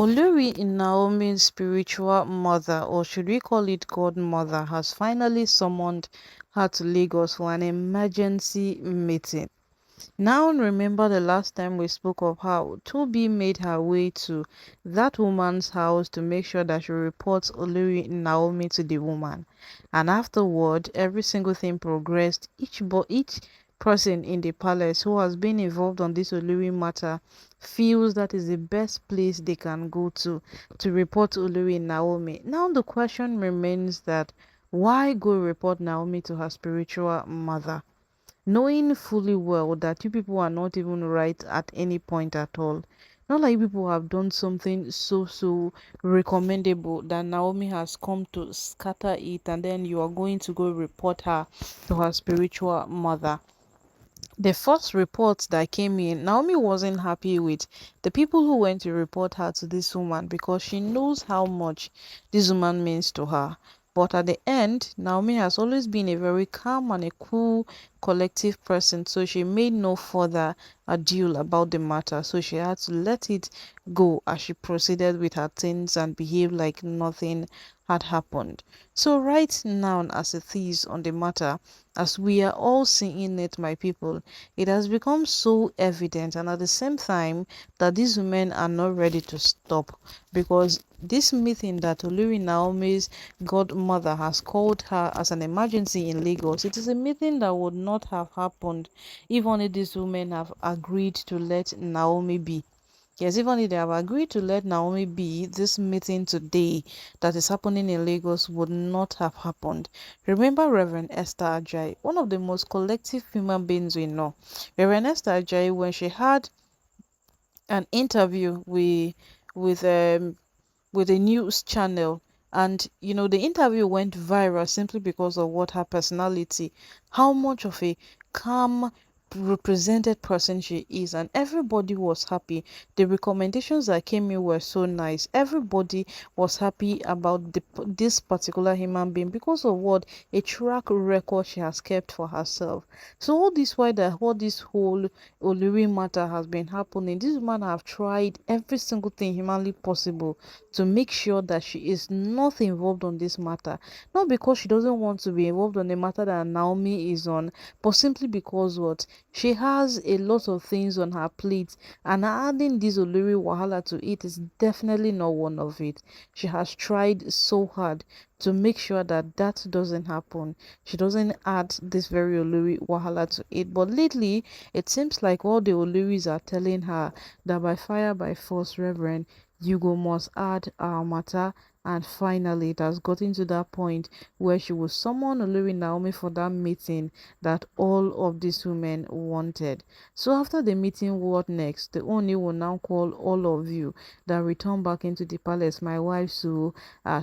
Olori Naomi's spiritual mother, or should we call it godmother, has finally summoned her to Lagos for an emergency meeting. Now remember the last time we spoke of how Tobi made her way to that woman's house to make sure that she reports Olori Naomi to the woman. And afterward, every single thing progressed. Each person in the palace who has been involved on this Olori matter feels that is the best place they can go to report Olori Naomi. Now the question remains that why go report Naomi to her spiritual mother? Knowing fully well that you people are not even right at any point at all. Not like people have done something so recommendable that Naomi has come to scatter it, and then you are going to go report her to her spiritual mother. The first reports that came in, Naomi wasn't happy with the people who went to report her to this woman because she knows how much this woman means to her. But at the end, Naomi has always been a very calm and a cool, collective person, so she made no further ado about the matter. So she had to let it go as she proceeded with her things and behaved like nothing had happened. So right now, as it is on the matter, as we are all seeing it, my people, it has become so evident and at the same time that these women are not ready to stop, because this meeting that Olori Naomi's godmother has called her as an emergency in Lagos, it is a meeting that would not have happened if only these women have agreed to let Naomi be. Yes, even if they have agreed to let Naomi be, this meeting today that is happening in Lagos would not have happened. Remember Reverend Esther Ajayi, one of the most collective human beings we know. Reverend Esther Ajayi, when she had an interview with with a news channel, and the interview went viral simply because of what her personality, how much of a calm represented person she is, and everybody was happy. The recommendations that came in were so nice. Everybody was happy about this particular human being because of what a track record she has kept for herself. So all this while that all this whole Olori matter has been happening, this woman have tried every single thing humanly possible to make sure that she is not involved on this matter. Not because she doesn't want to be involved on the matter that Naomi is on, but simply because what? She has a lot of things on her plate, and adding this Olori Wahala to it is definitely not one of it. She has tried so hard to make sure that that doesn't happen. She doesn't add this very Olori Wahala to it. But lately, it seems like all the Oloris are telling her that by fire, by force, Reverend, you go must add our matter. And finally, it has gotten to that point where she will summon Olori Naomi for that meeting that all of these women wanted. So after the meeting, what next? The Ooni will now call all of you that return back into the palace. My wife, so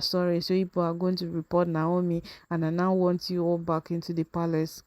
sorry, so people are going to report Naomi, and I now want you all back into the palace.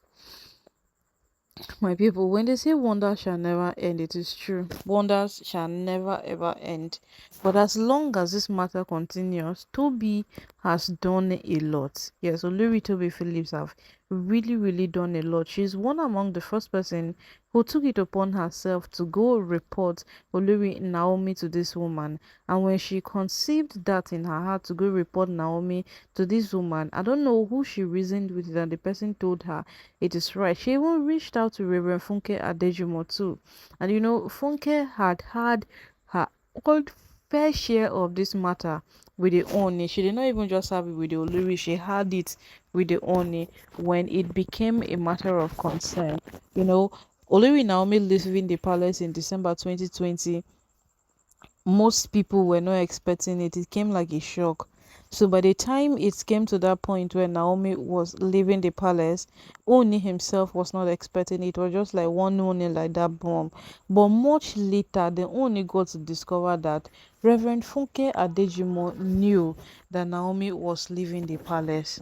My people, when they say wonders shall never end, it is true. Wonders shall never ever end. But as long as this matter continues, Tobi has done a lot. Yes, Olori Tobi Phillips have really done a lot. She's one among the first person who took it upon herself to go report Olori Naomi to this woman. And when she conceived that in her heart to go report Naomi to this woman, I don't know who she reasoned with it, and the person told her it is right. She even reached out to Reverend Funke Adejumo too. And Funke had her old fair share of this matter with the Ooni. She did not even just have it with the Olori, she had it with the Ooni when it became a matter of concern. Olori Naomi leaving the palace in December 2020, most people were not expecting it. It came like a shock. So by the time it came to that point where Naomi was leaving the palace, Ooni himself was not expecting it. It was just like one Ooni like that bomb. But much later, the Ooni got to discover that Reverend Funke Adejimo knew that Naomi was leaving the palace.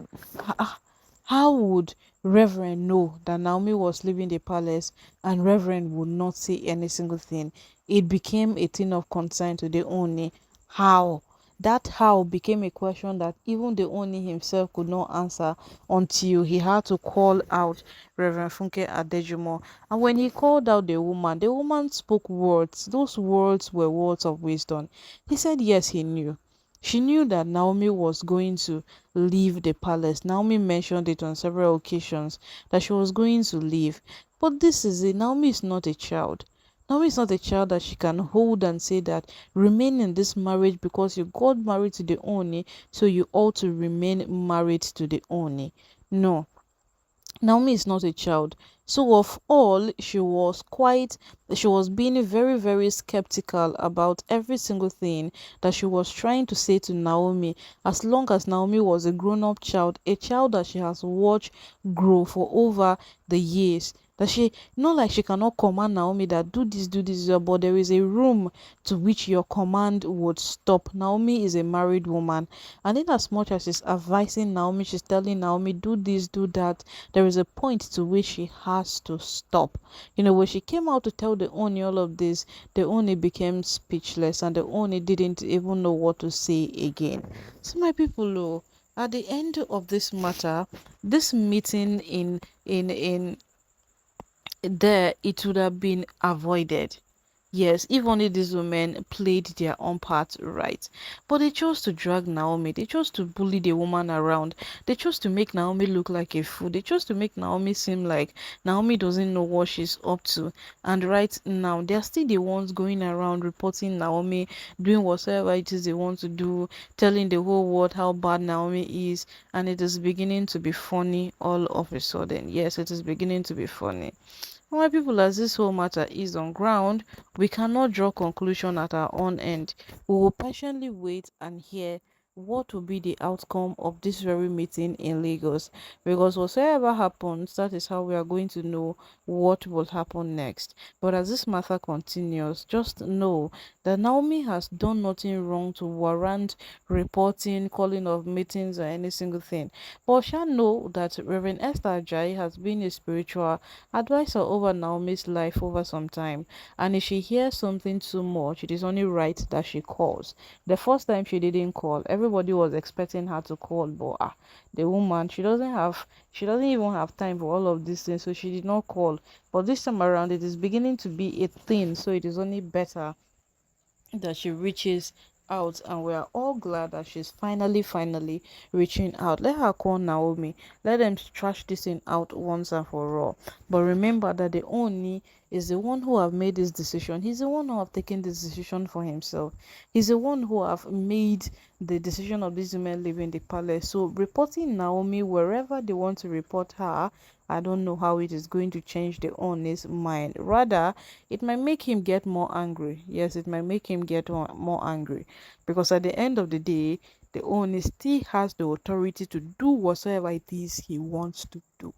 How would Reverend know that Naomi was leaving the palace and Reverend would not say any single thing? It became a thing of concern to the Ooni. How? That how became a question that even the Ooni himself could not answer until he had to call out Reverend Funke Adejumo. And when he called out the woman spoke words. Those words were words of wisdom. He said, yes, he knew. She knew that Naomi was going to leave the palace. Naomi mentioned it on several occasions that she was going to leave. But this is it. Naomi is not a child. Naomi is not a child that she can hold and say that remain in this marriage because you got married to the Oni, so you ought to remain married to the Oni. No, Naomi is not a child. So of all, she was being very, very skeptical about every single thing that she was trying to say to Naomi. As long as Naomi was a grown-up child, a child that she has watched grow for over the years. That she, not like she cannot command Naomi that do this, but there is a room to which your command would stop. Naomi is a married woman, and in as much as she's advising Naomi, she's telling Naomi, do this, do that, there is a point to which she has to stop. When she came out to tell the Oni all of this, the Oni became speechless and the Oni didn't even know what to say again. So my people, at the end of this matter, this meeting in there, it would have been avoided. Yes, if only these women played their own part right. But they chose to drag Naomi. They chose to bully the woman around. They chose to make Naomi look like a fool. They chose to make Naomi seem like Naomi doesn't know what she's up to. And right now, they're still the ones going around reporting Naomi, doing whatever it is they want to do, telling the whole world how bad Naomi is. And it is beginning to be funny all of a sudden. Yes, it is beginning to be funny. My people, as this whole matter is on ground, we cannot draw conclusion at our own end. We will patiently wait and hear what will be the outcome of this very meeting in Lagos. Because whatsoever happens, that is how we are going to know what will happen next. But as this matter continues, just know that Naomi has done nothing wrong to warrant reporting, calling of meetings, or any single thing. But shall know that Reverend Esther Ajayi has been a spiritual advisor over Naomi's life over some time, and if she hears something too much, it is only right that she calls. The first time she didn't call, everybody was expecting her to call, but the woman, she doesn't even have time for all of these things, so she did not call. But this time around, it is beginning to be a thing, so it is only better that she reaches out, and we are all glad that she's finally reaching out. Let her call Naomi. Let them trash this thing out once and for all. But remember that the Oni is the one who have made this decision. He's the one who have taken this decision for himself. He's the one who have made the decision of these women leaving the palace. So reporting Naomi wherever they want to report her, I don't know how it is going to change the Oni's mind. Rather, it might make him get more angry. Yes, it might make him get more angry. Because at the end of the day, the Oni still has the authority to do whatsoever it is he wants to do.